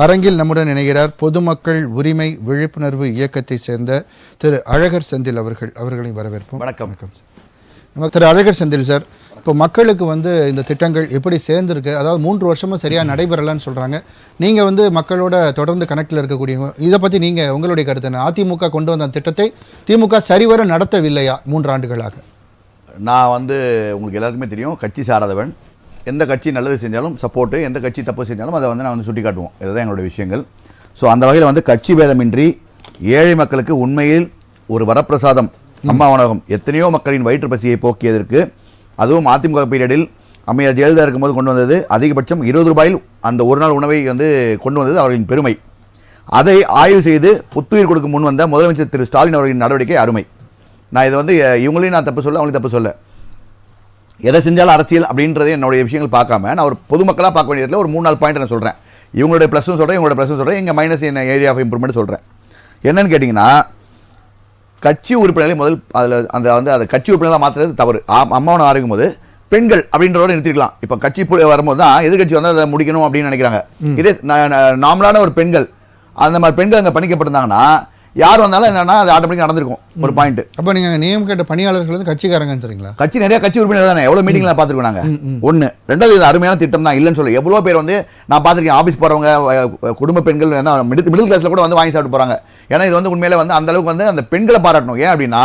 அரங்கில் நம்முடன் இணைகிறார் பொதுமக்கள் உரிமை விழிப்புணர்வு இயக்கத்தை சேர்ந்த திரு அழகர் செந்தில் அவர்களை வரவேற்போம். வணக்கம். நம்ம திரு அழகர் செந்தில் சார், இப்போ மக்களுக்கு இந்த திட்டங்கள் எப்படி சேர்ந்துருக்கு, அதாவது 3 வருஷமும் சரியாக நடைபெறலான்னு சொல்கிறாங்க. நீங்கள் மக்களோட தொடர்ந்து கனெக்டில் இருக்கக்கூடியவங்க, இதை பற்றி நீங்கள் உங்களுடைய கருத்து என்ன? அதிமுக கொண்டு வந்த திட்டத்தை திமுக சரிவர நடத்தவில்லையா 3 ஆண்டுகளாக? நான் உங்களுக்கு எல்லாருக்குமே தெரியும், கட்சி சாராதவன். எந்த கட்சி நல்லது செஞ்சாலும் சப்போர்ட்டு, எந்த கட்சி தப்பு செஞ்சாலும் அதை நான் சுட்டி காட்டுவோம். இதுதான் எங்களுடைய விஷயங்கள். ஸோ அந்த வகையில் கட்சி பேதமின்றி ஏழை மக்களுக்கு உண்மையில் ஒரு வரப்பிரசாதம் அம்மா உணவகம் எத்தனையோ மக்களின் வயிற்று பசியை போக்கியதற்கு, அதுவும் அதிமுக பீரியடில் அம்மையார் ஜெயலலிதா இருக்கும்போது கொண்டு வந்தது. அதிகபட்சம் 20 ரூபாயில் அந்த ஒரு நாள் உணவை கொண்டு வந்தது அவர்களின் பெருமை. அதை ஆய்வு செய்து புத்துயிர் கொடுக்க முன் வந்த முதலமைச்சர் திரு ஸ்டாலின் அவர்களின் நடவடிக்கை அருமை. நான் இதை இவங்களையும் நான் தப்பு சொல்ல, அவங்களையும் தப்பு சொல்ல. எதை செஞ்சாலும் அரசியல் அப்படின்றது என்னுடைய விஷயங்கள் பார்க்காம நான் ஒரு பொதுமக்களாக பார்க்க வேண்டியதில் ஒரு 3-4 பாயிண்ட் நான் சொல்கிறேன். இவங்களுடைய ப்ளஸும் சொல்கிறேன், இவங்களுடைய ப்ளஸும் சொல்கிறேன், எங்கள் மைனஸ் என்ன ஏரியா ஆஃப் இம்ப்ரூவ்மெண்ட் சொல்கிறேன். என்னன்னு கேட்டிங்கன்னா, கட்சி உறுப்பினர்களை முதல் அதில் அதை கட்சி உறுப்பினர்களாக மாற்றுறது தவறு. அம்மாவை ஆரம்பிக்கும் போது பெண்கள் அப்படின்றதோட நிறுத்திக்கலாம். இப்போ கட்சி வரும்போது தான் எதிர்கட்சி அதை முடிக்கணும் அப்படின்னு நினைக்கிறாங்க. இதே நார்மலான ஒரு பெண்கள், அந்த மாதிரி பெண்கள் அங்கே பணிக்கப்பட்டிருந்தாங்கன்னா யார் வந்தாலும் என்னன்னா அது ஆட்டோமேட்டிக் நடந்திருக்கும். ஒரு பாயிண்ட். அப்போ நீங்கள் நியமனம் கேட்ட பணியாளர்கள் கட்சிக்காரங்கன்னு தெரியுங்களா? கட்சி நிறைய கட்சி உறுப்பினர் தானே, எவ்வளோ மீட்டிங்ல பார்த்துருக்கோம் நாங்கள். ஒன்று. ரெண்டாவது, இது அருமையான திட்டம் தான், இல்லைன்னு சொல்ல. எவ்வளோ பேர் நான் பார்த்துருக்கேன், ஆஃபீஸ் போகிறவங்க, குடும்ப பெண்கள், என்ன மிடில் கிளாஸில் கூட வாங்கி சாப்பிட்டு போகிறாங்க. ஏன்னா இது உண்மையிலே அந்த அளவுக்கு அந்த பெண்களை பாராட்டணும். ஏன் அப்படின்னா,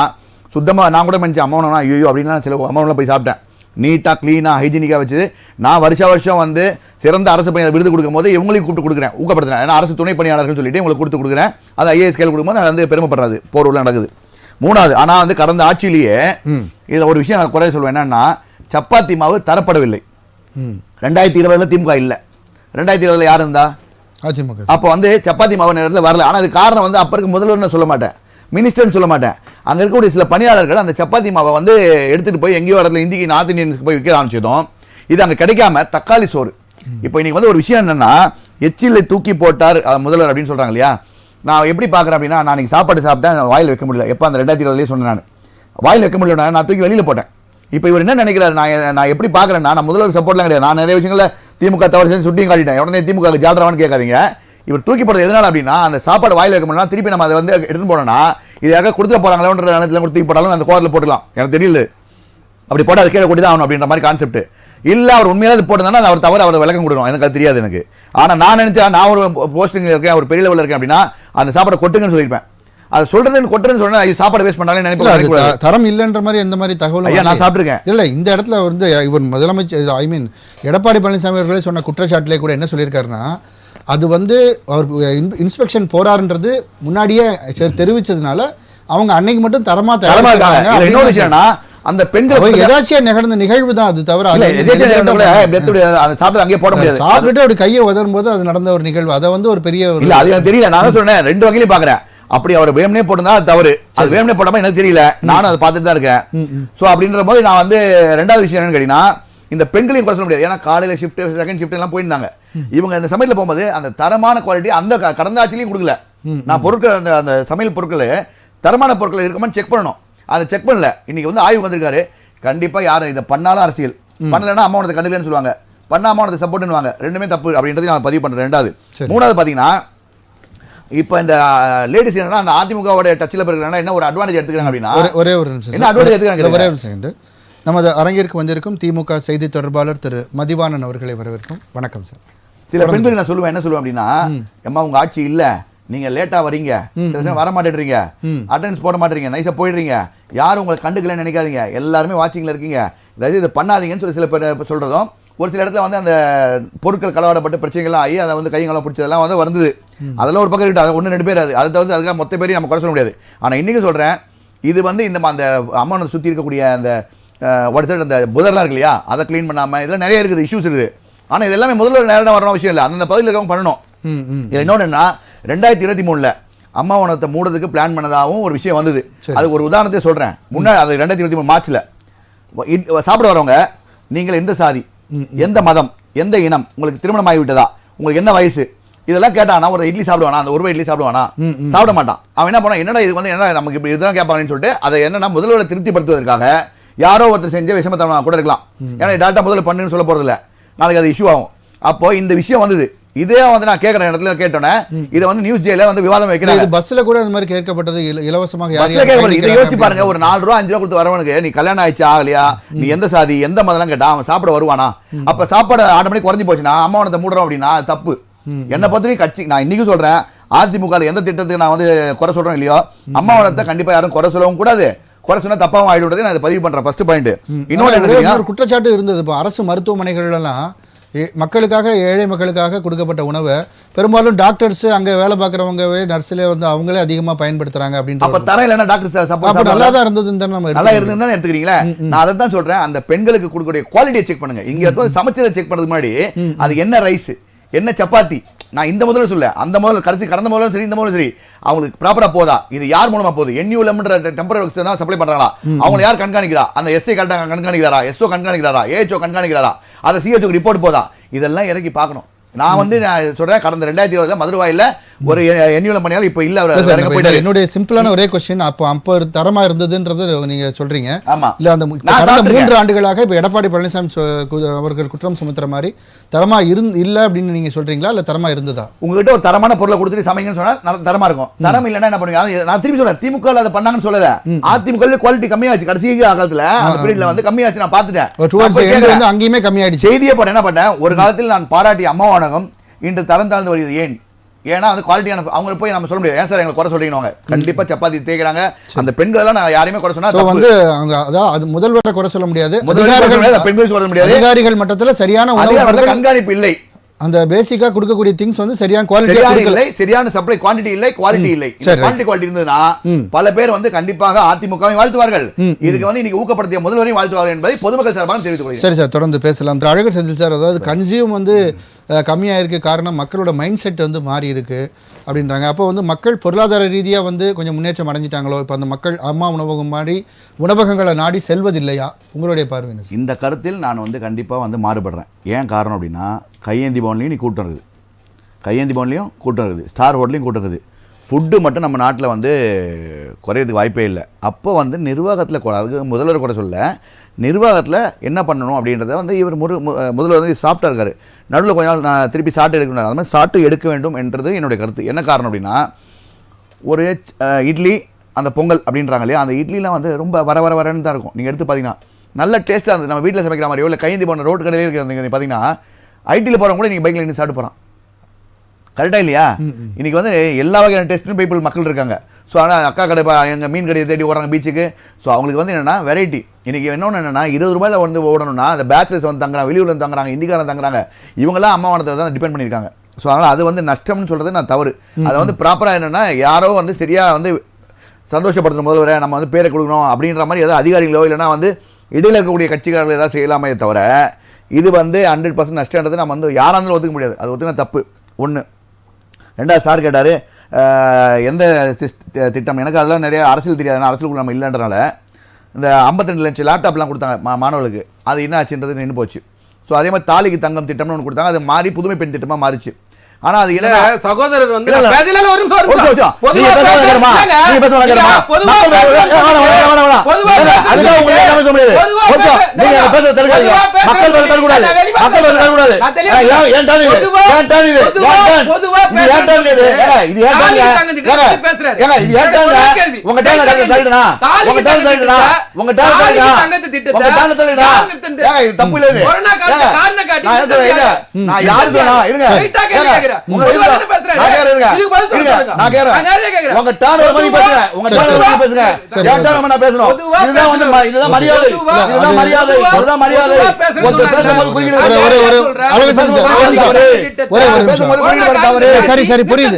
சுத்தமாக நான் கூட நினச்சேன் அம்மாவனா ஐயோ அப்படின்னா சில அம்மாவெலாம் போய் சாப்பிட்டேன். நீட்டாக க்ளீனாக ஹைஜீனிக்காக வச்சு நான் வருஷம் சிறந்த அரசு பணியாளர் விருது கொடுக்கும் போது இவங்களையும் கூப்பிட்டு கொடுக்குறேன், ஊக்கப்படுத்துறேன். ஏன்னா அரசு துணை பணியாளர்கள் சொல்லிட்டு உங்களுக்கு கொடுத்து கொடுக்குறேன். அது ஐஏஎஸ் கேள் கொடுக்கும்போது அது பெருமைப்படுறது போர்வில் நடக்குது. 3வது, ஆனால் கடந்த ஆட்சியிலேயே இதில் ஒரு விஷயம் நான் குறைய சொல்லுவேன். என்னன்னா, சப்பாத்தி மாவு தரப்படவில்லை. 2020 திமுக இல்லை, 2020 யார் இருந்தா? அதிமுக. அப்போ சப்பாத்தி மாவு நேரத்தில் வரல. ஆனால் அது காரணம் அப்போ இருக்க முதல்வர் சொல்ல மாட்டேன், மினிஸ்டர்னு சொல்ல மாட்டேன். அங்கே இருக்கக்கூடிய சில பணியாளர்கள் அந்த சப்பாத்தி மாவை எடுத்துகிட்டு போய் எங்கேயோ இடத்துல இந்திக்கு நார்த் இந்தியன்ஸ்க்கு போய் விற்க ஆரம்பிச்சதும் இது அங்கே கிடைக்காம தக்காளி சோறு. இப்போ இன்னைக்கு ஒரு விஷயம் என்னன்னா, எச்சிலை தூக்கி போட்டார் முதல்வர் அப்படின்னு சொல்றாங்க இல்லையா? நான் எப்படி பார்க்குறேன் அப்படின்னா, நான் இன்னைக்கு சாப்பாடு சாப்பிட்டேன், வாயில் வைக்க முடியல. எப்போ அந்த 2020 சொன்னேன், நான் வாயில் வைக்க முடியல, நான் தூக்கி வெளியில் போட்டேன். இப்போ இவர் என்ன நினைக்கிறார், நான் எப்படி பார்க்குறேன்னா, நான் முதல்வர் சப்போர்ட்லாம் கிடையாது. நான் நிறைய விஷயங்களில் திமுக தவறு செஞ்சு சுட்டியும் காட்டிட்டேன். உடனே திமுக ஜால்ராவான்னு கேட்காதீங்க. இவர் தூக்கி போடுறது எதனால அப்படின்னா, அந்த சாப்பாடு வாயில் வைக்க முடியல, திருப்பி நம்ம அதை எடுத்துன்னு போனோம்னா இது யாராவது கொடுத்துட்டு போறாங்களோன்ற நேரத்தில் தூக்கி போட்டாலும் அந்த கோரில் போட்டுக்கலாம். எனக்கு தெரியல, அப்படி போட்டால் அது கீழே கொட்டி தான் ஆகணும் அப்படின்ற மாதிரி கான்செப்ட். இல்லை அவர் உண்மையில அது போட்டதுனா அவர் தவிர அவர் விளக்கம் கொடுக்கணும். எனக்கு அது தெரியாது. எனக்கு ஆனால் நான் நினைச்சேன், நான் ஒரு போஸ்டிங் இருக்கேன், ஒரு பெரிய லெவலில் இருக்கேன் அப்படின்னா அந்த சாப்பாடை கொட்டுங்கன்னு சொல்லியிருப்பேன். அது சொல்றது கொட்டுன்னு சொன்னா சாப்பாடு வேஸ்ட் பண்ணாலே நினைப்பேன். தரம் இல்லைன்ற மாதிரி எந்த மாதிரி தகவல் நான் சாப்பிட்டுருக்கேன். இல்லை, இந்த இடத்துல இவர் முதலமைச்சர் எடப்பாடி பழனிசாமி அவர்களே சொன்ன குற்றச்சாட்டிலே கூட என்ன சொல்லியிருக்காருன்னா, அது அவர் இன்ஸ்பெக்ஷன் போறாருன்றது முன்னாடியே தெரிவிச்சதுனால அவங்க அன்னைக்கு மட்டும் தரமா தரமா அந்த பெண்கள் ஏதாச்சும் நிகழ்ந்த நிகழ்வு தான். அது தவிர சாப்பிட்டு அங்கே போட முடியாது. சாப்பிட்டு அப்படி கையை உதரும் போது அது நடந்த ஒரு நிகழ்வு. அதை ஒரு பெரிய இல்ல, அது எனக்கு தெரியல. நான் சொன்னேன் 2 வகையிலும் பாக்குறேன். அப்படி அவர் வேணும்னே போட்டிருந்தா அது தவறு, அது வேணும்னே போடாம எனக்கு தெரியல, நானும் அதை பார்த்துட்டு தான் இருக்கேன். சோ அப்படின்ற போது நான் 2வது விஷயம் என்னன்னு கேட்டீங்கன்னா, இந்த பெண்களையும் குறை சொல்ல முடியாது. ஏன்னா காலையில ஷிஃப்ட், செகண்ட் ஷிஃப்ட் எல்லாம் போயிருந்தாங்க. இவங்க இந்த சமையல போகும்போது அந்த தரமான குவாலிட்டி அந்த கடந்த ஆட்சியிலையும் கொடுக்கல. நான் பொருட்கள், அந்த சமையல் பொருட்கள் தரமான பொருட்கள் இருக்குமான்னு செக் பண்ணணும். அதை செக் பண்ணல. இன்னைக்கு ஆய்வு வந்திருக்காரு. கண்டிப்பா யாரும் இதை பண்ணாலும் அரசியல், பண்ணலன்னா அம்மாவனத்தை கண்டுக்கலன்னு சொல்லுவாங்க, பண்ண அம்மாவனத்தை சப்போர்ட்னுவாங்க. ரெண்டுமே தப்பு அப்படின்றது நான் பதிவு பண்றேன். 2வது. 3வது பாத்தீங்கன்னா, இப்போ இந்த லேடிஸ் என்னன்னா அந்த அதிமுகவோட டச்சில் இருக்கிறாங்கன்னா என்ன ஒரு அட்வான்டேஜ் எடுத்துக்கிறாங்க அப்படின்னா, ஒரே ஒரு நிமிஷம் என்ன அட்வான்டேஜ் எடுத்துக்கிறாங்க? ஒரே ஒரு செகண்ட். நமது அரங்கிற்கு வந்திருக்கும் திமுக செய்தி தொடர்பாளர் திரு மதிவாணன் அவர்களை வரவேற்கும். வணக்கம் சார். சில பெண்கள் நான் சொல்லுவேன், என்ன சொல்லுவேன் அப்படின்னா, அம்மா உங்க ஆட்சி இல்ல, நீங்க லேட்டா வரீங்க, வர மாட்டேன்றீங்க, அட்டெண்டன்ஸ் போட மாட்டீங்க, நைஸா போயிடுறீங்க, யாரும் உங்களை கண்டுக்கலன்னு நினைக்காதீங்க, எல்லாருமே வாட்சிங்ல இருக்கீங்க, அதாவது இதை பண்ணாதீங்கன்னு சொல்லி சில பேர் சொல்றதும், ஒரு சில இடத்துல அந்த பொருட்கள் களவாடப்பட்டு பிரச்சனைகள்லாம் ஆகி அதை கையெல்லாம் பிடிச்சதெல்லாம் வந்தது. அதெல்லாம் ஒரு பக்கம் இருக்கு. அது 1-2 பேர். அது தவிர்த்து அதுக்காக மொத்த பேரையும் நம்ம குறை சொல்ல முடியாது. ஆனா இன்னைக்கு சொல்றேன், இது இந்த அந்த அம்மாவை சுத்தி இருக்கக்கூடிய அந்த அந்த புதர்லாம் இருக்கு இல்லையா, அதை கிளீன் பண்ணாம இதெல்லாம் நிறைய இருக்குது, இஷ்யூஸ் இருக்குது. ஆனா இது எல்லாமே முதல்ல நேரம் வரணும் விஷயம் இல்லை, அந்த பகுதியில் இருக்கவங்க பண்ணணும். இன்னொன்னா 2023 அம்மாவனத்தை மூடுறதுக்கு பிளான் பண்ணதாகவும் ஒரு விஷயம் வந்தது. அதுக்கு ஒரு உதாரணத்தை சொல்றேன். முன்னாடி அது 2023 மார்ச்ல சாப்பிட வரவங்க, நீங்கள் எந்த சாதி, எந்த மதம், எந்த இனம், உங்களுக்கு திருமணம் ஆகிவிட்டதா, உங்களுக்கு என்ன வயசு, இதெல்லாம் கேட்டானா ஒரு இட்லி சாப்பிடுவானா, அந்த 1 ரூபாய் இட்லி சாப்பிடுவானா? சாப்பிட மாட்டான். அவன் என்ன பண்ணா, என்னடா இது என்ன நமக்கு இப்படி இதுதான் கேட்பாங்கன்னு சொல்லிட்டு அதை என்னன்னா முதல்வரை திருப்திப்படுத்துவதற்காக யாரோ ஒருத்தர் செஞ்ச விஷமத்தனம் கூட இருக்கலாம். ஏன்னா டாட்டா முதல்ல பண்ணுன்னு சொல்ல போறது இல்லை, நாளைக்கு அது இஷ்யூ ஆகும். அப்போ இந்த விஷயம் வந்தது. இதே வந்து நான் கேட்குற இடத்துல கேட்டோன்னே இதை வந்து நியூஸ் ஜேல வந்து விவாதம் வைக்கிறாங்க. இது பஸ்ல கூட அந்த மாதிரி கேட்கப்பட்டது இலவசமாக இதை யோசிச்சு பாருங்க. ஒரு 4 ரூபா 5 ரூபா கொடுத்து வரவனுக்கு நீ கல்யாணம் ஆயிடுச்சு ஆகலையா, நீ எந்த சாதி எந்த மதம்லாம் கேட்டா அவன் சாப்பிட வருவானா? அப்ப சாப்பாடு ஆட்டோமேட்டிக் குறைஞ்சு போச்சுன்னா அம்மாவனத்தை மூடுறோம் அப்படின்னா தப்பு. என்னை பத்தி கட்சி நான் இன்னைக்கு சொல்றேன், அதிமுக எந்த திட்டத்துக்கு நான் வந்து குறை சொல்றேன் இல்லையோ, அம்மாவனத்தை கண்டிப்பா யாரும் குறை சொல்லவும் கூடாது. குறை சொன்னா தப்பாவும் ஆயிடுறது நான் பதிவு பண்றேன். First point. இன்னொரு குற்றச்சாட்டு இருந்தது. இப்போ அரசு மருத்துவமனைகள் எல்லாம் மக்களுக்காக, ஏழை மக்களுக்காக கொடுக்கப்பட்ட உணவை பெரும்பாலும் டாக்டர்ஸ் அங்க வேலை பார்க்கறவங்க நர்ஸ்ல வந்து அவங்களே அதிகமா பயன்படுத்துறாங்க அப்படின்ற. அப்ப தர இல்லைன்னா டாக்டர் அப்ப நல்லா தான் இருந்ததுன்னு தான் நம்ம நல்லா இருந்ததுன்னு எடுத்துக்கிறீங்களா? நான் அதை தான் சொல்றேன். அந்த பெண்களுக்கு கொடுக்கக்கூடிய குவாலிட்டியை செக் பண்ணுங்க. இங்க வந்து சமைச்சதை செக் பண்றதுக்கு முன்னாடி அது என்ன ரைஸ் என்ன சப்பாத்தி, நான் இந்த முதல்ல சொல்ல அந்த முதல்ல கடைசி கடந்த முதல்ல சரி இந்த முதல்ல சரி அவங்களுக்கு ப்ராப்பரா போதா, இது யார் மூலமா போகுது, என்யூஎல்எம்ன்ற டெம்பரரி ஒர்க்ஸ் தான் சப்ளை பண்றாங்களா, அவங்க யார் கண்காணிக்கிறா, அந்த எஸ்ஐ கண்காணிக்கிறாரா, எஸ்ஓ கண்காணிக்கிறாரா, ஏஹெச்ஓ கண்காணிக்கிறாரா, அதை சிஹெச்ஓக்கு ரிப்போர்ட் போதா, இதெல்லாம் இறக்கி பார்க்கணும். நான் வந்து நான் சொல்றேன், கடந்த 2020 மதுரவாயில ஒரு என்யூஎல்எம் பண்ணியாலும் இப்ப இல்ல. அவர் என்னுடைய சிம்பிளான ஒரே क्वेश्चन, அப்ப தரமா இருந்ததுன்றது நீங்க சொல்றீங்க. ஆமா இல்ல அந்த கடந்த 3 ஆண்டுகளாக இப்ப எடப்பாடி பழனிசாமி அவர்கள் குற்றம் சுமத்துற மாதிரி தரமா இல்ல அப்படின்னு நீங்க சொல்றீங்களா, இல்ல தரமா இருந்ததா? உங்ககிட்ட ஒரு தரமான பொருளை கொடுத்துட்டு சமைங்கன்னு சொன்னா தரமா இருக்கும். தரம் இல்லன்னா என்ன பண்ணுவீங்க? நான் திருப்பி சொல்றேன், திமுக அதை பண்ணாங்கன்னு சொல்லல, அதிமுக குவாலிட்டி கம்மியாச்சு. கடைசி காலத்துல அந்த பீரியட்ல வந்து கம்மியாச்சு. நான் பாத்துட்டேன், அங்கேயுமே கம்மியாயிடுச்சு. செய்தியை போட என்ன பண்ணேன், ஒரு காலத்தில் நான் பாராட்டி அம்மாவானகம் இன்று தரம் தாழ்ந்து வருகிறது. ஏன்? ஏன்னா வந்து குவாலிட்டியான அவங்க போய் நம்ம சொல்ல முடியாது. ஏன் சார் எங்களை குறை சொல்றீங்க? கண்டிப்பா சப்பாத்தி தேய்க்கிறாங்க அந்த பெண்கள் எல்லாம். நான் யாரையுமே குறை சொன்னா வந்து அவங்க அதாவது முதல்வரை குறை சொல்ல முடியாது, பெண்கள் சொல்ல முடியாது. அதிகாரிகள் மட்டத்துல சரியான கண்காணிப்பு இல்லை. அந்த பேசிக்கா கொடுக்கக்கூடிய திங்ஸ் வந்து சரியான குவாலிட்டி இல்லை, சரியான சப்ளை குவாண்டிட்டி இல்லை, குவாலிட்டி இல்லை. குவாலிட்டி இருந்ததுன்னா பல பேர் வந்து கண்டிப்பாக அதிமுகவை வாழ்த்துவார்கள். இதுக்கு வந்து இன்னைக்கு ஊக்கப்படுத்திய முதல்வரையும் வாழ்த்துவார்கள் என்பதை பொதுமக்கள் சார்பாக தெரிவித்துக் கொள்கிறேன். சரி சார், தொடர்ந்து பேசலாம். அழகர் செந்தில் சார், அதாவது கன்சியூம் வந்து கம்மியாயிருக்கு, காரணம் மக்களோட மைண்ட் செட் வந்து மாறி இருக்கு அப்படின்றாங்க. அப்போ வந்து மக்கள் பொருளாதார ரீதியாக வந்து கொஞ்சம் முன்னேற்றம் அடைஞ்சிட்டாங்களோ? இப்போ அந்த மக்கள் அம்மா உணவகம் மாதிரி உணவகங்களை நாடி செல்வதில்லையா? உங்களுடைய பார்வை? இந்த கருத்தில் நான் வந்து கண்டிப்பாக வந்து மாறுபடுறேன். ஏன் காரணம் அப்படின்னா, கையேந்தி பவன்லையும் நீ கூட்டம் இருக்குது, கையேந்தி பவன்லையும் கூட்டம் இருக்குது, ஸ்டார் ஹோட்டலையும் கூட்டம் இருக்குது. ஃபுட்டு மட்டும் நம்ம நாட்டில் வந்து குறையிறதுக்கு வாய்ப்பே இல்லை. அப்போ வந்து நிர்வாகத்தில் அதுக்கு முதல்வர் கூட சொல்ல, நிர்வாகத்தில் என்ன பண்ணணும் அப்படின்றத வந்து இவர் முதல்வர் வந்து சாஃப்டாக இருக்கார். நடுவில் கொஞ்ச நாள் நான் திருப்பி சாட்டு எடுக்கணும், அது மாதிரி சாட்டு எடுக்க வேண்டும் என்றது என்னுடைய கருத்து. என்ன காரணம் அப்படின்னா, ஒரு இட்லி அந்த பொங்கல் அப்படின்றாங்க இல்லையா, அந்த இட்லிலாம் வந்து ரொம்ப வரன்னு தான் இருக்கும். நீங்கள் எடுத்து பார்த்தீங்கன்னா நல்ல டேஸ்ட்டாக இருந்தது. நம்ம வீட்டில் சமைக்கிற மாதிரியோ இல்லை கையேந்தி போன ரோட்டு கடையில் இருக்கிறது பார்த்தீங்கன்னா, ஐடியில் போகிறவங்க கூட நீங்கள் பைக்கில் நின்று சாப்பிட்டு போகிறான். கரெக்டாக இல்லையா? இன்றைக்கி வந்து எல்லா வகையான டேஸ்ட்டும் பீப்புள் மக்கள் இருக்காங்க. ஸோ ஆனால் அக்கா கடை எங்கள் மீன் கடையை தேடி ஓடுறாங்க பீச்சுக்கு. ஸோ அவங்களுக்கு வந்து என்னென்னா வெரைட்டி. இன்றைக்கி இன்னொன்று என்னென்னா, 20 ரூபாயில் வந்து ஓடணும்னா அந்த பேச்சுலர்ஸ் வந்து தங்குறாங்க, வெளியூரில் வந்து தங்குறாங்க, இந்திக்காரன் தங்குறாங்க, இவங்கெல்லாம் அம்மாவானத்தை தான் டிபெண்ட் பண்ணியிருக்காங்க. ஸோ அதனால் அது வந்து நஷ்டம்னு சொல்கிறது நான் தவறு. அதை வந்து ப்ராப்பராக என்னென்னா, யாரோ வந்து சரியாக வந்து சந்தோஷப்படுத்தும் முதல்வரை நம்ம வந்து பேரை கொடுக்கணும் அப்படின்ற மாதிரி ஏதாவது அதிகாரிகளோ இல்லைனா வந்து இடையில் இருக்கக்கூடிய கட்சிக்காரர்கள் ஏதாவது செய்யலாமே தவிர, இது வந்து 100% நஷ்டன்றது நம்ம வந்து யாராக இருந்தாலும் ஒத்துக்க முடியாது. அது ஒத்துக்கின தப்பு. ஒன்று. ரெண்டாவது, சார் கேட்டார் எந்த திட்டம். எனக்கு அதெல்லாம் நிறைய அரசியல் தெரியாது, அரசியலுக்குள்ள நம்ம இல்லைன்றனால இந்த 52 லட்சம் லேப்டாப்லாம் கொடுத்தாங்க மாணவர்களுக்கு, அது என்ன ஆச்சுன்றது நின்று போச்சு. ஸோ அதே மாதிரி தாலிக்கு தங்கம் திட்டம்னு ஒன்று கொடுத்தாங்க, அது மாறி புதுமை பெண் திட்டமாக மாறிச்சு. ஆனா அது என்ன சகோதரர் வந்து சரி சரி புரியுது.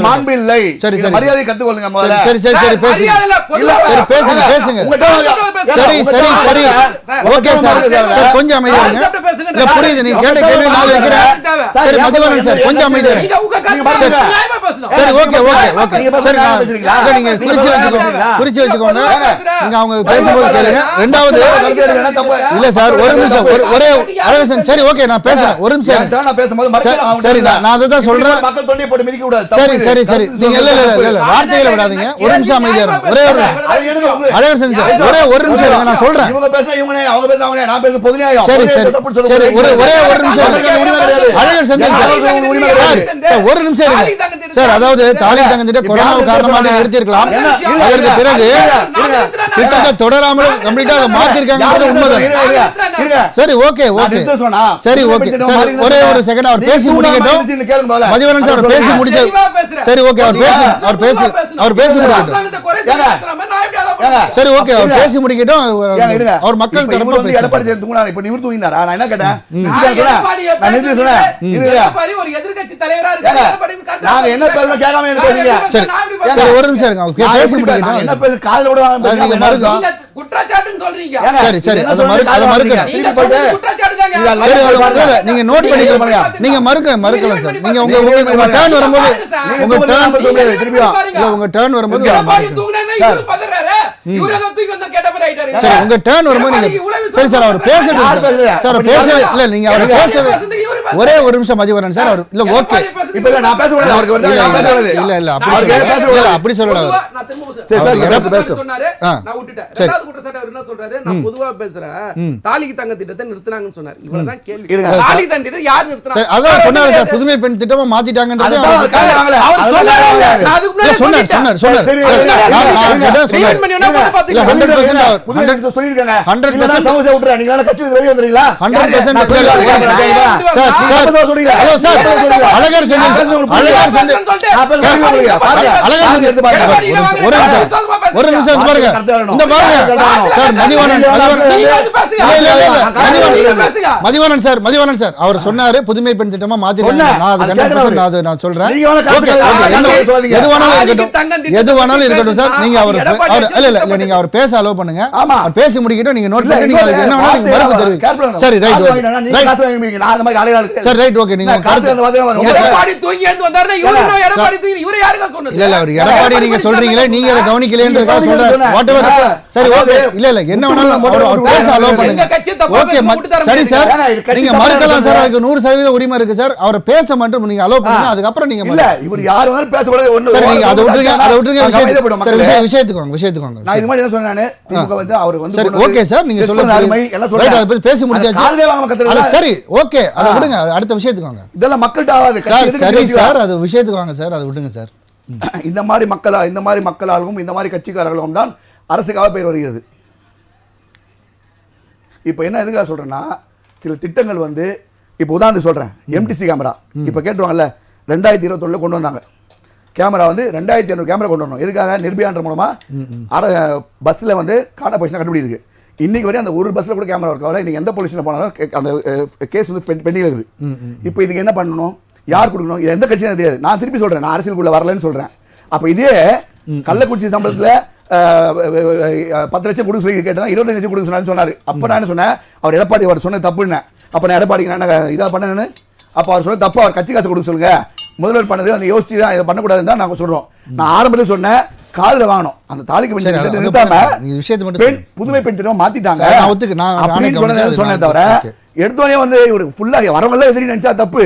மாண்பு இல்லை. சரி சரி மரியாதை கத்துக்கொள்ளுங்க முதல்ல. சரி சரி சரி பேசுங்க. சரி பேசுங்க பேசுங்க. சரி சரி சரி ஓகே சார், கொஞ்சம் அமைதியா இருங்க. இல்ல புரியுது, நீங்க கேட்ட கேள்வி நான் வைக்கிறேன். தேவை. சரி மதிவாணன் சார் கொஞ்சம் அமைதியா நீங்க உங்க கருத்து நியாயமா பேசணும். சரி ஓகே சரி நீங்க குறிச்சு வச்சுக்கோங்க நீங்க அவங்க பேசும்போது கேளுங்க. ரெண்டாவது இல்ல சார் ஒரு நிமிஷம் ஒரே அரவிந்தன் சரி ஓகே நான் பேசுறேன் ஒரு நிமிஷம் சரி நான் அதுதான் சொல்றேன். சரி சரி சரி நீங்க இல்ல இல்ல இல்ல வார்த்தைகளை விடாதீங்க ஒரு நிமிஷம் அமைதியா இருங்க. ஒரே ஒரு அரவிந்தன் சார் ஒரே ஒரு நிமிஷம் இருங்க நான் சொல்றேன். சரி சரி சரி ஒரே ஒரு நிமிஷம் அழகர் செந்தில் சார் ஒரு நிமிஷம் இருங்க சார். அதாவது தாலி தங்கத்திட்ட கொரோனா காரணமாக நிறுத்தியிருக்கலாம். அதற்கு பிறகு திட்டத்தை தொடராமல் கம்ப்ளீட்டா அதை மாத்திருக்காங்க உண்மைதான். சரி ஓகே ஓகே சரி ஓகே சரி ஒரே ஒரு செகண்ட் அவர் பேசி முடிக்கட்டும். மதிவாணன் சார் பேசி முடிச்ச சரி ஓகே அவர் பேசி முடிக்கட்டும். சரி ஓகே அவர் பேசி முடிக்கட்டும். அவர் மக்கள் தரப்பு வந்து எடப்பாடி தூங்குனாரு. இப்ப நிமிர்ந்து தூங்கினாரா? நான் என்ன கேட்டேன்? ஒரு எதிர்க்கட்சி தலைவரா இருக்காரு. நாங்க என்ன பேசணும் கேட்காம என்ன பேசுறீங்க? சரி ஒரு நிமிஷம் இருங்க அவர் பேசி முடிக்கட்டும். என்ன பேச காதுல விட நீங்க மறுங்க. குற்றச்சாட்டுன்னு சொல்றீங்க. சரி சரி அது மறுக்க குற்றச்சாட்டு தாங்க. நீங்க நோட் பண்ணிக்கோங்க. நீங்க மறுக்கலாம் சார். நீங்க உங்க டர்ன் வரும்போது உங்க டர்ன் வரும்போது சரி உங்க டர்ன் வரும்போது நீங்க சரி சார் அவர் பேசவே சார் பேசவே இல்ல நீங்க அவர் பேசவே ஒரே ஒரு நிமிஷம் மதிவாணன் சார் அவர் இல்ல ஓகே இப்ப இல்ல நான் பேச கூடாது அவருக்கு வந்து நான் பேச கூடாது இல்ல இல்ல அப்படி சொல்லல நான் திரும்ப சொன்னாரு நான் விட்டுட்டேன். இரண்டாவது குற்றச்சாட்டு அவர் என்ன சொல்றாரு? நான் பொதுவா பேசுறேன். தாலிக்கு தங்க திட்டத்தை நிறுத்துனாங்கன்னு சொன்னாரு. இவ்வளவுதான் கேள்வி. தாலிக்கு தங்க திட்டத்தை யார் நிறுத்துறாங்க? அதான் சொன்னாரு சார் புதுமை பெண் திட்டமா மாத்திட்டாங்கன்றது அவர் சொல்லல. நான் அதுக்கு முன்னாடி சொன்னார் நான் 100% சொல்லிருக்காங்க 100% சமூக விட்டுறா நீங்க கட்சி வெளிய வந்துறீங்களா? 100% அழகர் செந்தில் ஒரு நிமிஷம் பாருங்க இந்த பாருங்க சார் மதிவாணன் சார் அவர் சொன்னாரு புதுமை பெண் திட்டமா மாத்திட்டாங்க. நான் அது நான் சொல்றேன். எதுவானாலும் இருக்கட்டும் சார். நீங்க அவர் இல்ல நீங்க அவர் பேச அலோவ் பண்ணுங்க. அவர் பேசி முடிக்கட்டும். நீங்க நோட் பண்ணி நீங்க என்ன வேணா நீங்க மறுப்பு தெரிவிங்க. சரி ரைட் சரி ரைட் ஓகே நீங்க எடப்பாடி தூங்கி வந்து வந்தாருன்னா எடப்பாடி தூங்கி இவரே யாருங்க சொன்னது? இல்ல அவர் எடப்பாடி நீங்க சொல்றீங்களே நீங்க அதை கவனிக்கலைன்றதுக்காக சொல்றாரு. வாட்டெவர் சரி ஓகே இல்ல என்ன வேணாலும் அவர் பேச அலோவ் பண்ணுங்க. ஓகே சரி சார் நீங்க மறுக்கலாம் சார். அதுக்கு 100% உரிமை இருக்கு சார். அவர் பேச மட்டும் நீங்க அலோவ் பண்ணுங்க. அதுக்கு அப்புறம் நீங்க இல்ல இவர் யார் வேணாலும் பேச கூடாது. ஒண்ணு சரி நீங்க அதை விட்டுருங்க. விஷயத்துக்கு நான் இது மாதிரி என்ன சொன்னானே திமுக வந்து அவர் வந்து ஓகே சார் நீங்க சொல்லுங்க ரைட் அதை பேசி முடிச்சாச்சு. காதுல வாங்க மக்கள் சரி ஓகே அதை விடுங்க. அடுத்த விஷயத்துக்கு வாங்க. இதெல்லாம் மக்கள்கிட்ட ஆகாது சார். சரி சார் அது விஷயத்துக்கு வாங்க சார். அதை விடுங்க சார். இந்த மாதிரி மக்களாலும் இந்த மாதிரி கட்சிக்காரர்களும் தான் அரசுக்காக பெயர் வருகிறது. இப்போ என்ன எதுக்காக சொல்றேன்னா சில திட்டங்கள் வந்து இப்போ உதாரணத்துக்கு சொல்றேன். எம்டிசி கேமரா இப்போ கேட்டுருவாங்கல்ல 2021 கொண்டு வந்தாங்க. கேமரா வந்து 2500 கேமரா கொண்டு வரணும். எதுக்காக? நிர்பயான்ற மூலமா பஸ்ல வந்து காட்ட பொசிஷன் கண்டுபிடி இருக்கு. இன்னைக்கு வரையும் அந்த ஒரு பஸ்ல கூட கேமரா இருக்கா? நீங்க எந்த பொசிஷன்ல போனாலும் அந்த கேஸ் வந்து பெண்டிங்ல இருக்குது. இப்போ இதுக்கு என்ன பண்ணணும்? யார் கொடுக்கணும்? இது எந்த கட்சியும் தெரியாது. நான் திருப்பி சொல்றேன். நான் அரசியலுக்குள்ள வரலன்னு சொல்றேன். அப்ப இதே கள்ளக்குறிச்சி சம்பளத்துல 10 லட்சம் கொடுக்க சொல்லி கேட்டா 25 லட்சம் கொடுக்க சொன்னான்னு சொன்னாரு. அப்ப நான் என்ன சொன்னேன்? அவர் எடப்பாடி அவர் சொன்ன தப்புன்னு. அப்ப நான் எடப்பாடிக்கு நான் இதா பண்ணேன்னு. அப்ப அவர் சொன்ன தப்பு. அவர் கட்சி காசு கொடுக்க சொல்லுங்க. முதல்வர் பண்ணது அந்த யோசிச்சு தான் இதை பண்ணக்கூடாதுன்னு தான் நாங்கள் சொல்றோம். நான் ஆரம்பத்தில் சொன்னேன் காதுல வாங்கணும். அந்த தாலிக்கு புதுமை பெண் திட்டம் மாத்திட்டாங்க சொன்னேன் தவிர எடுத்தோடனே வந்து இவரு ஃபுல்லா வரவங்க எதிரி நினைச்சா தப்பு.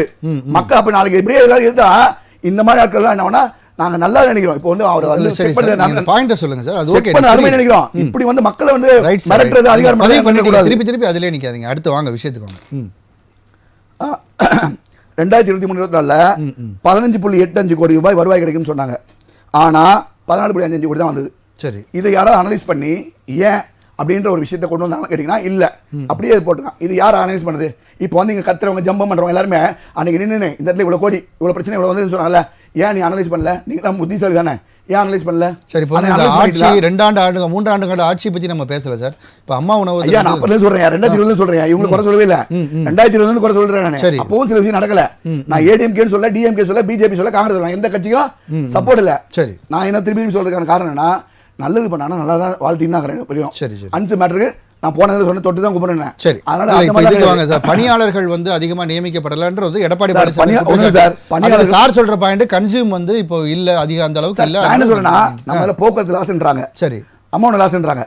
மக்கள் அப்ப நாளைக்கு எப்படியே இருந்தா இந்த மாதிரி ஆட்கள் எல்லாம் என்ன நாங்க நல்லா நினைக்கிறோம். இப்போ வந்து அவர் வந்து செக் பண்ணி பாயிண்ட் சொல்லுங்க சார். அது ஓகே அருமை நினைக்கிறோம். இப்படி வந்து மக்களை வந்து மிரட்டுறது அதிகாரம் திருப்பி அதிலே நிக்காதீங்க. அடுத்து வாங்க விஷயத்துக்கு வாங்க. 2023-24 15.85 கோடி ரூபாய் வருவாய் கிடைக்கும்னு சொன்னாங்க. ஆனா 14.55 கோடி தான் வந்தது. சரி இதை யாராவது அனலைஸ் பண்ணி ஏன் அப்படின்ற ஒரு விஷயத்தை கொண்டு வந்தாங்க கேட்டீங்கன்னா இல்ல அப்படியே போட்டுருக்காங்க. இது யார் அனலைஸ் பண்ணுது? இப்போ வந்து இங்க கத்துறவங்க ஜம்பம் பண்றவங்க எல்லாருமே அன்னைக்கு நின்று இந்த இடத்துல இவ்வளவு கோடி இவ்வளவு பிரச்சனை இவ்வளவு வந்து சொன்னாங்கல்ல, ஏன் நீ அனலைஸ் பண்ணல? நீங்க தான் புத்திசாலி தானே, ஏன் அனலைஸ் பண்ணல? சரி இப்போ இந்த ஆட்சி 2 ஆண்டு 3 ஆண்டுகால ஆட்சி பத்தி நம்ம பேசல சார். இப்போ அம்மா உணவு ஐயா நான் அப்பவே சொல்றேன் 2020 சொல்றேன். இவங்க குறை சொல்லவே இல்ல. 2020 குறை சொல்றேன் நான். அப்பவும் சில விஷயம் நடக்கல. நான் ஏடிஎம்கே சொல்ல, டிஎம்கே சொல்ல, பிஜேபி சொல்ல, காங்கிரஸ் சொல்ல, எந்த கட்சியும் சப்போர்ட் இல்ல. சரி நான் என்ன திருப்பி சொல்றதுக்கான காரணம் என்ன? நல்லது பண்ணானா நல்லா தான் வாழ்த்தின்னு தான் புரியும். சரி சரி அன்சு மேட்டருக்கு நான் போனதுல சொன்ன தொட்டு தான் கூப்பிடுறேன். சரி, அதனால இல்ல, அந்த இப்ப மாதிரி இதுக்கு வாங்க சார். பணியாளர்கள் வந்து அதிகமா நியமிக்கப்படலன்றது எடப்பாடி சார், சார், பணியாளர்கள் சார் சொல்ற பாயிண்ட் கன்சியூம் வந்து இப்போ இல்ல அதிக அந்த அளவுக்கு இல்ல. நான் என்ன சொல்றேன்னா நம்ம போக்குவரத்து லாஸ்ன்றாங்க, சரி, அமௌண்ட் லாஸ்ன்றாங்க.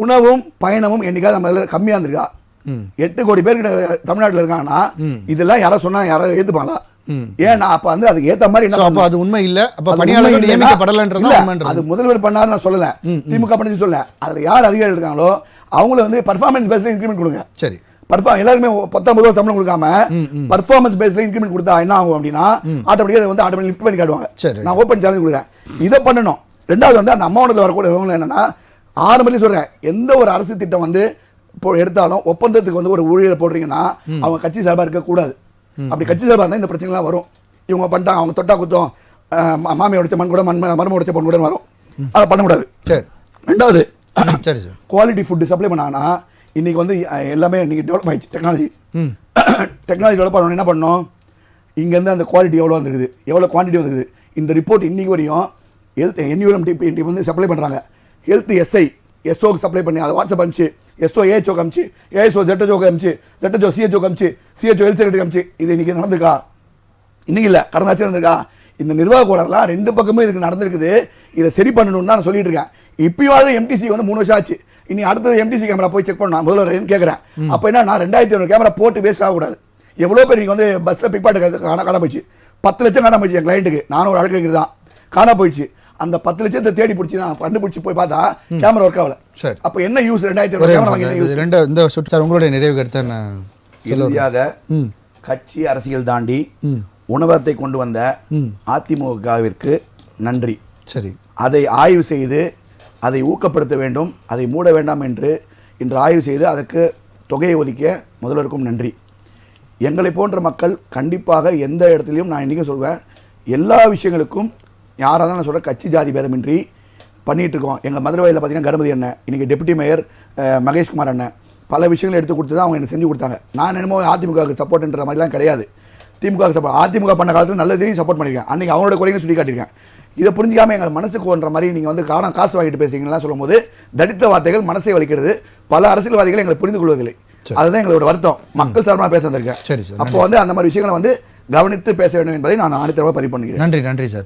உணவும் பயணமும் என்னைக்காவது நம்ம இதுல கம்மியா இருந்திருக்கா? 8 கோடி பேர் தமிழ்நாட்டுல இருக்காங்கன்னா இதெல்லாம் யாரோ சொன்னா யாரோ ஏத்துப்பாங்களா? ஏன்னா அப்ப வந்து அதுக்கு ஏத்த மாதிரி என்ன அப்ப அது உண்மை இல்ல. அப்ப பணியாளர்கள் நியமிக்கப்படலன்றது உண்மைன்றது. அது முதல்வர் பண்ணாரு நான் சொல்லல, திமுக பண்ணி சொல்லல. அதுல யார் அதிகாரிகள் இருக்காங்களோ அவங்கள வந்து பெர்ஃபார்மன்ஸ் பேஸ்ல இன்கிரிமெண்ட் கொடுங்க. சரி, எல்லாருமே 19 ரூபா சம்பளம் கொடுக்காம பெர்ஃபார்மன்ஸ் பேஸ்ல இன்கிரிமெண்ட் கொடுத்தா என்ன ஆகும் அப்படின்னா ஆட்டோமேட்டிக்கா வந்து ஆட்டோமேட்டிக் லிஃப்ட் பண்ணி காட்டுவாங்க. நான் ஓப்பன் சேலஞ்ச் கொடுக்குறேன், இதை பண்ணணும். ரெண்டாவது வந்து அந்த அமௌண்ட்ல வரக்கூடிய என்னன்னா ஆரம்பத்திலே சொல்றேன், எந்த ஒரு அரசு திட்டம் வந்து இப்போ எடுத்தாலும் ஒப்பந்தத்துக்கு வந்து ஒரு ஊழியரை போடுறீங்கன்னா அவங்க கட்சி சார்பா இருக்க கூடாது. அப்படி கட்சி சார்பா இருந்தா இந்த பிரச்சனைலாம் வரும். இவங்க பண்ணிட்டாங்க, அவங்க தொட்டா குத்தம், மாமியை உடைச்ச மண் கூட மர்ம உடைச்ச பொண்ணு கூட வரும். அதை பண்ணக்கூடாது. ரெண்டாவது சரி சார், குவாலிட்டி ஃபுட்டு சப்ளை பண்ணாங்கன்னா இன்னைக்கு வந்து எல்லாமே இன்னைக்கு டெவலப் ஆயிடுச்சு. டெக்னாலஜி டெவலப் பண்ணணும். என்ன பண்ணணும், இங்கேருந்து அந்த குவாலிட்டி எவ்வளோ வந்துருக்குது, எவ்வளோ குவான்டிட்டி வந்துருக்குது. இந்த ரிப்போர்ட் இன்னைக்கு வரையும் ஹெல்த் என்யூஎம்டி வந்து சப்ளை பண்ணுறாங்க. ஹெல்த் எஸ்ஓக்கு சப்ளை பண்ணி அதை வாட்ஸ்அப் அனுப்பிச்சு, எஸ்ஓ ஏஹெச்ஓக்கு அனுப்பிச்சு, ஏஹெச்ஓ ஜெட்டஜோக்கு அனுப்பிச்சு, ஜெட்டஜோ சிஹெச்ஓக்கு அனுப்பிச்சு, சிஹெச்ஓ ஹெல்த் செக்ரட்டரி அனுப்பிச்சு. இது இன்னைக்கு நடந்திருக்கா? இன்னைக்கு இல்லை, கடந்த ஆட்சி நடந்திருக்கா? இந்த நிர்வாக கோளாறுலாம் 2 பக்கமும் இதுக்கு நடந்திருக்குது. இதை சரி பண்ணணும்னு தான் நான் சொல்லிட்டு இருக்கேன். இப்பயாவது எம்டிசி வந்து 3 வருஷம் ஆச்சு. இனி அடுத்தது எம்டிசி கேமரா போய் செக் பண்ணணும் முதல்ல கேட்குறேன். அப்போ என்ன, நான் 2500 கேமரா போட்டு வேஸ்ட் ஆகக்கூடாது. எவ்வளோ பேர் நீங்கள் வந்து பஸ்ஸில் பிக் பாட்டு காண போயிடுச்சு. 10 லட்சம் காண போயிடுச்சு. என் கிளைண்ட்டுக்கு நானும் ஒரு அழகு தான் காண போயிடுச்சு. அந்த 10 லட்சத்தை தேடி பிடிச்சி நான் கண்டுபிடிச்சி போய் பார்த்தா கேமரா ஒர்க் ஆகல. சரி, அப்போ என்ன யூஸ்? 2500 கேமரா வாங்கி இந்த சார் உங்களுடைய நிறைவு கருத்தை நான் இறுதியாக கட்சி அரசியல் தாண்டி உணவகத்தை கொண்டு வந்த அதிமுகவிற்கு நன்றி. சரி, அதை ஆய்வு செய்து அதை ஊக்கப்படுத்த வேண்டும், அதை மூட வேண்டாம் என்று இன்று ஆய்வு செய்து அதற்கு தொகையை ஒதுக்கிய முதல்வருக்கும் நன்றி. எங்களை போன்ற மக்கள் கண்டிப்பாக எந்த இடத்துலையும் நான் இன்றைக்கும் சொல்வேன், எல்லா விஷயங்களுக்கும் யாராக தான் நான் சொல்கிறேன், கட்சி ஜாதி பேதமின்றி பண்ணிகிட்டு இருக்கோம். எங்கள் மதுரை வயலில் பார்த்தீங்கன்னா கணபதி அண்ணன், இன்றைக்கி டெப்யூட்டி மேயர் மகேஷ்குமார் அண்ணன் பல விஷயங்களை எடுத்து கொடுத்து தான் அவங்க எனக்கு செஞ்சு கொடுத்தாங்க. நான் என்னமோ அதிமுகவுக்கு சப்போர்ட்ன்ற மாதிரிலாம் கிடையாது. திமுக சப்போர்ட், அதிமுக பண்ண காலத்தில் நல்லதையும் சப்போர்ட் பண்ணியிருக்கேன். அன்றைக்கி அவங்களோட குறைகளை சுட்டி காட்டியிருக்கேன். இதை புரிஞ்சிக்காமல் எங்கள் மனசுக்கு ஒன்ற மாதிரி நீங்கள் வந்து காசு வாங்கிட்டு பேசுறீங்களா சொல்லும்போது தடித்த வார்த்தைகள் மனசை வலிக்கிறது. பல அரசியல்வாதிகளை எங்களை புரிந்து கொள்வதில்லை. அதுதான் எங்களோட வருத்தம். மக்கள் சார்பாக பேச வந்திருக்கேன். அப்போ வந்து அந்த மாதிரி விஷயங்களை வந்து கவனித்து பேச வேண்டும் என்பதை நான் ஆணித்தரமாக பதிவு பண்ணுகிறேன். நன்றி சார்.